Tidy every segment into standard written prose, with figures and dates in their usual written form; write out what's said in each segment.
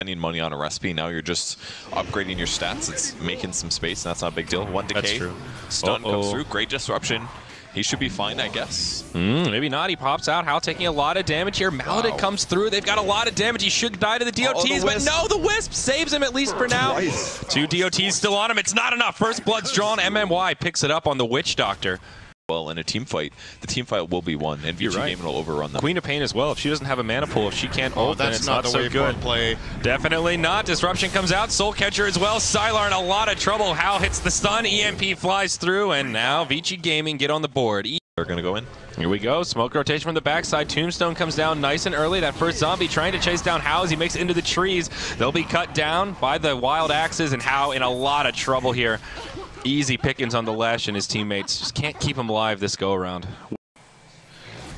spending money on a recipe. Now you're just upgrading your stats. It's making some space, and that's not a big deal. One decay. That's true. Stun comes through. Great disruption. He should be fine, I guess. Maybe not. He pops out. Hal taking a lot of damage here. Maladin comes through. They've got a lot of damage. He should die to the DOTs, but no, the Wisp saves him at least for now. Two DOTs still on him. It's not enough. First blood's drawn. MMY picks it up on the Witch Doctor. Well, in a team fight, the team fight will be won, and Vici Gaming will overrun them. Queen of Pain as well. If she doesn't have a mana pool, if she can't ult, then it's not so good. Play. Definitely not. Disruption comes out. Soul Catcher as well. Sylar in a lot of trouble. Hal hits the stun. EMP flies through, and now Vici Gaming get on the board. They're going to go in. Here we go. Smoke rotation from the backside. Tombstone comes down nice and early. That first zombie trying to chase down Hao as he makes it into the trees. They'll be cut down by the wild axes, and Hao in a lot of trouble here. Easy pickings on the Lesh, and his teammates just can't keep him alive this go-around.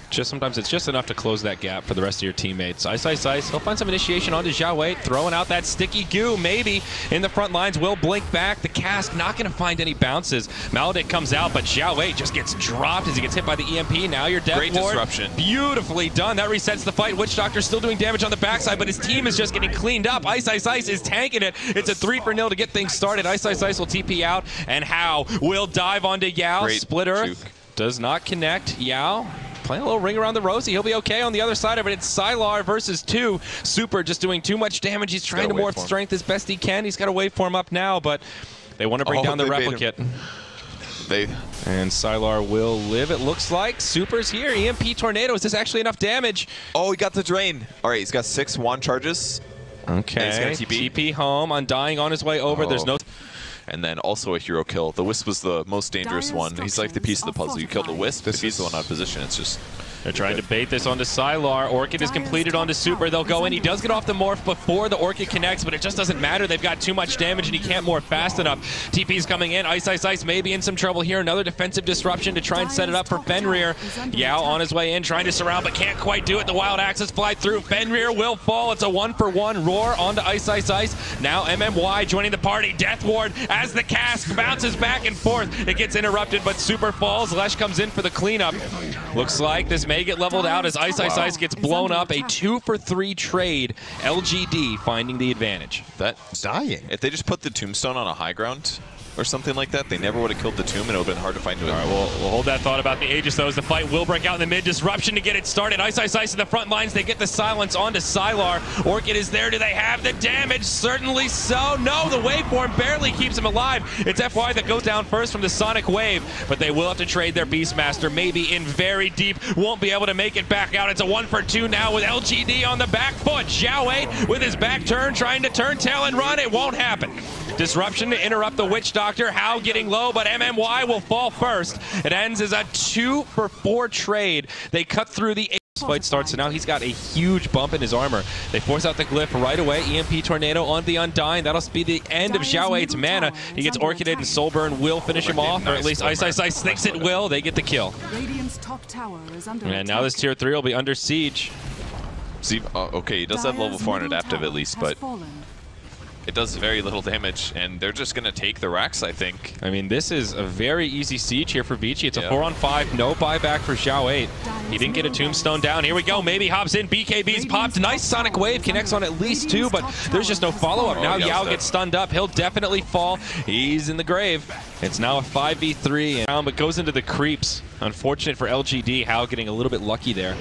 Sometimes it's just enough to close that gap for the rest of your teammates. Ice, Ice, Ice. He'll find some initiation onto Xiaowei, throwing out that sticky goo. Maybe in the front lines will blink back. The cast not going to find any bounces. Maladin comes out, but Xiaowei just gets dropped as he gets hit by the EMP. Now your Death Great Lord. disruption. Beautifully Done. That resets the fight. Witch Doctor still doing damage on the backside, but his team is just getting cleaned up. Ice, Ice, Ice is tanking it. It's a 3-0 to get things started. Ice, Ice, Ice will TP out, and Hao will dive onto Yao. Great Split Earth juke. does not connect. Yao playing a little ring around the rosy. He'll be okay on the other side of it. It's Sylar versus 2. Super just doing too much damage. He's trying to morph strength as best he can. He's got a waveform up now, but they want to bring down the replicate. And Sylar will live, it looks like. Super's here. EMP Tornado. Is this actually enough damage? Oh, he got the drain. All right, he's got 6 wand charges. Okay. He's going to TP home. Undying on his way over. There's no... And then also a hero kill. The Wisp was the most dangerous one. He's like the piece of the puzzle. You kill the Wisp, if he's the one out of position, it's just... They're trying to bait this onto Sylar. Orchid is completed onto Super. They'll go in. He does get off the morph before the Orchid connects, but it just doesn't matter. They've got too much damage, and he can't morph fast enough. TP's coming in. Ice, Ice, Ice maybe in some trouble here. Another defensive disruption to try and set it up for Fenrir. Yao on his way in, trying to surround, but can't quite do it. The wild axes fly through. Fenrir will fall. It's a 1-for-1 roar onto Ice, Ice, Ice. Now MMY joining the party. Death Ward as the cast bounces back and forth. It gets interrupted, but Super falls. Lesh comes in for the cleanup. Looks like this may get leveled out as Ice, Ice, Ice gets blown up. A 2-for-3 trade. LGD finding the advantage. That's dying. If they just put the Tombstone on a high ground or something like that, they never would have killed the tomb, and it would have been hard to find it. All right, we'll hold that thought about the Aegis, though, as the fight will break out in the mid. Disruption to get it started. Ice, Ice, Ice in the front lines. They get the silence onto Sylar. Orchid is there. Do they have the damage? Certainly so. No, the waveform barely keeps him alive. It's FY that goes down first from the Sonic Wave, but they will have to trade their Beastmaster, maybe in very deep. Won't be able to make it back out. It's a 1-for-2 now with LGD on the back foot. Xiaowei with his back turn, trying to turn tail and run. It won't happen. Disruption to interrupt the Witch Doctor. Hao getting low, but MMY will fall first. It ends as a 2-for-4 trade. They cut through the fight starts, so now he's got a huge bump in his armor. They force out the glyph right away. EMP Tornado on the Undying. That'll be the end of Xiaowei's mana. He gets Orchided, and Soulburn will finish him off, or at least Ice, Ice, Ice thinks it will. They get the kill. And now this tier 3 will be under siege. See, okay, he does have level 4 on adaptive at least, but it does very little damage, and they're just going to take the racks, I think. I mean, this is a very easy siege here for Vici. It's a 4-on-5, no buyback for Xiaowei. He didn't get a Tombstone down. Here we go. Maybe hops in. BKB's popped. Nice Sonic Wave. Connects on at least 2, but there's just no follow-up. Now Yao gets stunned up. He'll definitely fall. He's in the grave. It's now a 5v3, but goes into the creeps. Unfortunate for LGD. Hao getting a little bit lucky there.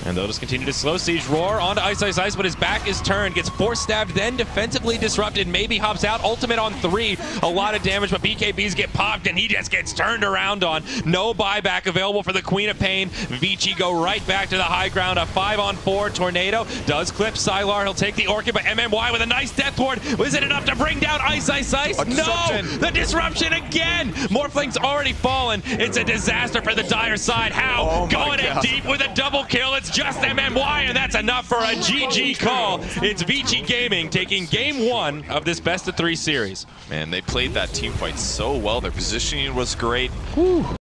And they'll just continue to slow siege. Roar onto Ice, Ice, Ice, but his back is turned. Gets force stabbed, then defensively disrupted. Maybe hops out. Ultimate on 3. A lot of damage, but BKBs get popped, and he just gets turned around on. No buyback available for the Queen of Pain. Vici go right back to the high ground. A 5-on-4 Tornado does clip Sylar. He'll take the Orchid, but MMY with a nice Death Ward. Was it enough to bring down Ice, Ice, Ice? No! The disruption again! Morphling's already fallen. It's a disaster for the dire side. Hao going in deep with a double kill. It's just MMY, and that's enough for a GG call. It's Vici Gaming taking game 1 of this best-of-3 series. Man, they played that team fight so well. Their positioning was great. Whew.